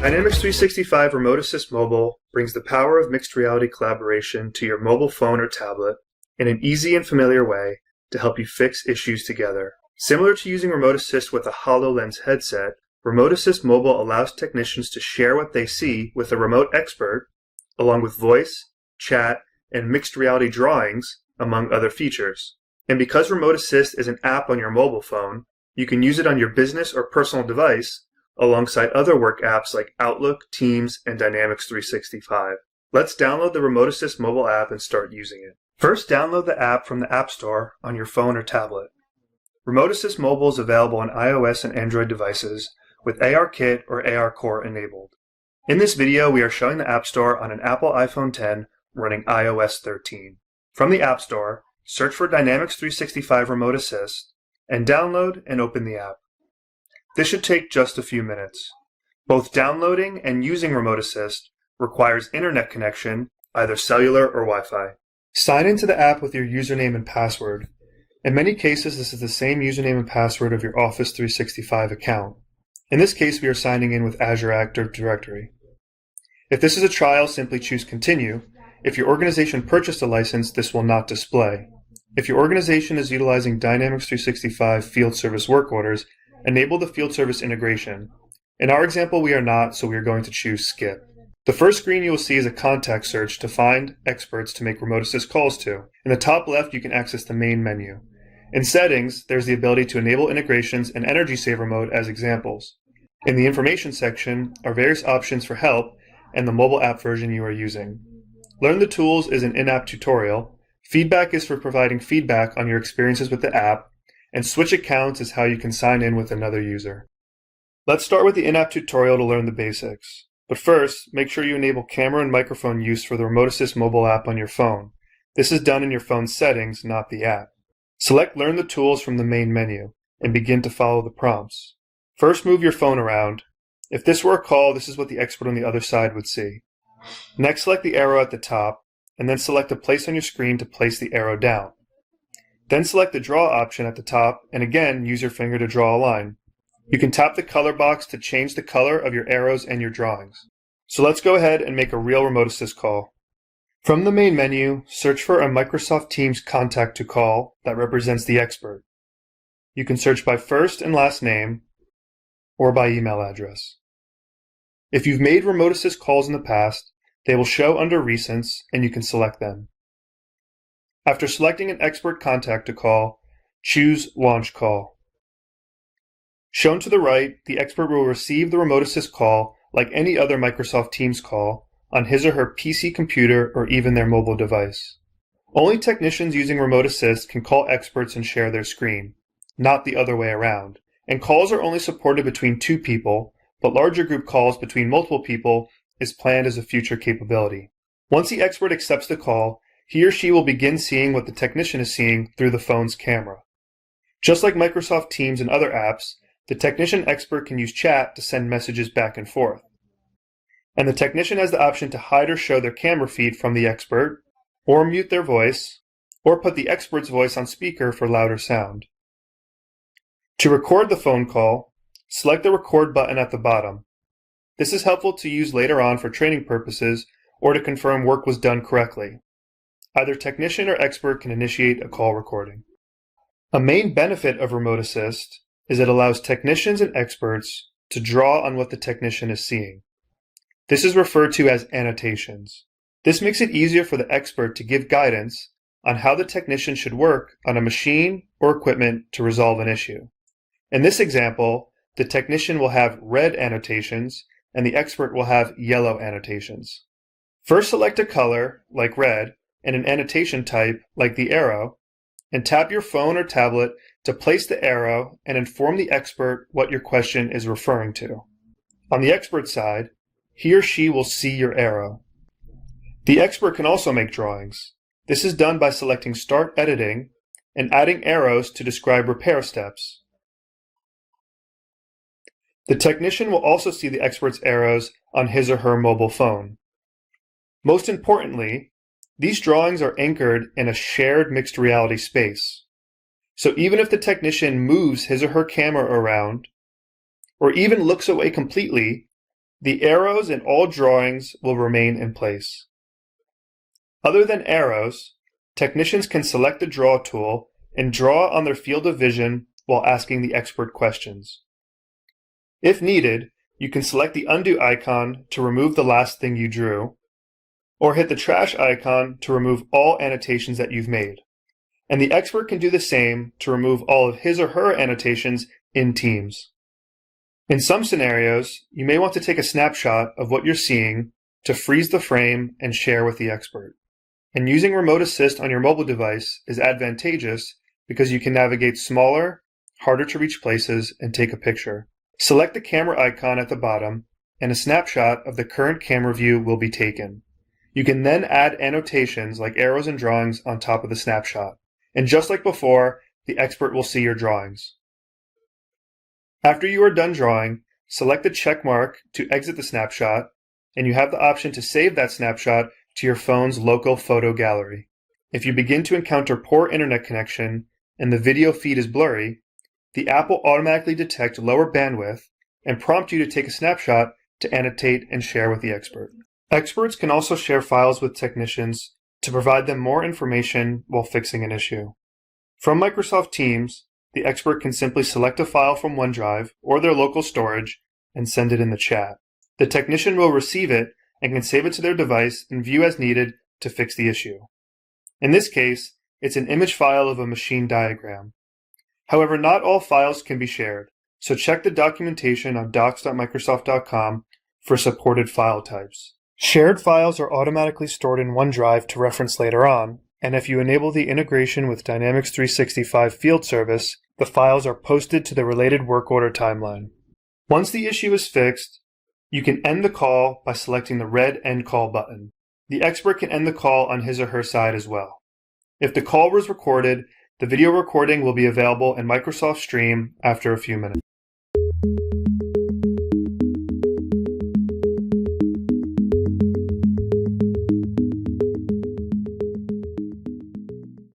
Dynamics 365 Remote Assist Mobile brings the power of mixed reality collaboration to your mobile phone or tablet in an easy and familiar way to help you fix issues together. Similar to using Remote Assist with a HoloLens headset, Remote Assist Mobile allows technicians to share what they see with a remote expert, along with voice, chat, and mixed reality drawings, among other features. And because Remote Assist is an app on your mobile phone, you can use it on your business or personal device alongside other work apps like Outlook, Teams, and Dynamics 365. Let's download the Remote Assist mobile app and start using it. First, download the app from the App Store on your phone or tablet. Remote Assist Mobile is available on iOS and Android devices with ARKit or ARCore enabled. In this video, we are showing the App Store on an Apple iPhone X running iOS 13. From the App Store, search for Dynamics 365 Remote Assist and download and open the app. This should take just a few minutes. Both downloading and using Remote Assist requires internet connection, either cellular or Wi-Fi. Sign into the app with your username and password. In many cases, this is the same username and password of your Office 365 account. In this case, we are signing in with Azure Active Directory. If this is a trial, simply choose Continue. If your organization purchased a license, this will not display. If your organization is utilizing Dynamics 365 Field Service Work Orders, enable the field service integration. In our example, we are not, so we are going to choose Skip. The first screen you will see is a contact search to find experts to make Remote Assist calls to. In the top left, you can access the main menu. In Settings, there's the ability to enable integrations and Energy Saver mode as examples. In the Information section are various options for help and the mobile app version you are using. Learn the Tools is an in-app tutorial. Feedback is for providing feedback on your experiences with the app, and Switch Accounts is how you can sign in with another user. Let's start with the in-app tutorial to learn the basics. But first, make sure you enable camera and microphone use for the Remote Assist mobile app on your phone. This is done in your phone's settings, not the app. Select Learn the Tools from the main menu and begin to follow the prompts. First, move your phone around. If this were a call, this is what the expert on the other side would see. Next, select the arrow at the top, and then select a place on your screen to place the arrow down. Then select the Draw option at the top, and again, use your finger to draw a line. You can tap the color box to change the color of your arrows and your drawings. So let's go ahead and make a real Remote Assist call. From the main menu, search for a Microsoft Teams contact to call that represents the expert. You can search by first and last name or by email address. If you've made Remote Assist calls in the past, they will show under Recents and you can select them. After selecting an expert contact to call, choose Launch Call. Shown to the right, the expert will receive the Remote Assist call like any other Microsoft Teams call on his or her PC computer or even their mobile device. Only technicians using Remote Assist can call experts and share their screen, not the other way around. And calls are only supported between two people, but larger group calls between multiple people is planned as a future capability. Once the expert accepts the call, he or she will begin seeing what the technician is seeing through the phone's camera. Just like Microsoft Teams and other apps, the technician expert can use chat to send messages back and forth. And the technician has the option to hide or show their camera feed from the expert, or mute their voice, or put the expert's voice on speaker for louder sound. To record the phone call, select the Record button at the bottom. This is helpful to use later on for training purposes or to confirm work was done correctly. Either technician or expert can initiate a call recording. A main benefit of Remote Assist is it allows technicians and experts to draw on what the technician is seeing. This is referred to as annotations. This makes it easier for the expert to give guidance on how the technician should work on a machine or equipment to resolve an issue. In this example, the technician will have red annotations and the expert will have yellow annotations. First, select a color, like red, and an annotation type, like the arrow, and tap your phone or tablet to place the arrow and inform the expert what your question is referring to. On the expert side, he or she will see your arrow. The expert can also make drawings. This is done by selecting Start Editing and adding arrows to describe repair steps. The technician will also see the expert's arrows on his or her mobile phone. Most importantly, these drawings are anchored in a shared mixed reality space. So even if the technician moves his or her camera around, or even looks away completely, The arrows in all drawings will remain in place. Other than arrows, technicians can select the Draw tool and draw on their field of vision while asking the expert questions. If needed, you can select the Undo icon to remove the last thing you drew, or hit the Trash icon to remove all annotations that you've made. And the expert can do the same to remove all of his or her annotations in Teams. In some scenarios, you may want to take a snapshot of what you're seeing to freeze the frame and share with the expert. And using Remote Assist on your mobile device is advantageous because you can navigate smaller, harder to reach places and take a picture. Select the camera icon at the bottom and a snapshot of the current camera view will be taken. You can then add annotations like arrows and drawings on top of the snapshot. And just like before, the expert will see your drawings. After you are done drawing, select the check mark to exit the snapshot, and you have the option to save that snapshot to your phone's local photo gallery. If you begin to encounter poor internet connection and the video feed is blurry, the app will automatically detect lower bandwidth and prompt you to take a snapshot to annotate and share with the expert. Experts can also share files with technicians to provide them more information while fixing an issue. From Microsoft Teams, the expert can simply select a file from OneDrive or their local storage and send it in the chat. The technician will receive it and can save it to their device and view as needed to fix the issue. In this case, it's an image file of a machine diagram. However, not all files can be shared, so check the documentation on docs.microsoft.com for supported file types. Shared files are automatically stored in OneDrive to reference later on, and if you enable the integration with Dynamics 365 Field Service, the files are posted to the related work order timeline. Once the issue is fixed, you can end the call by selecting the red End Call button. The expert can end the call on his or her side as well. If the call was recorded, the video recording will be available in Microsoft Stream after a few minutes.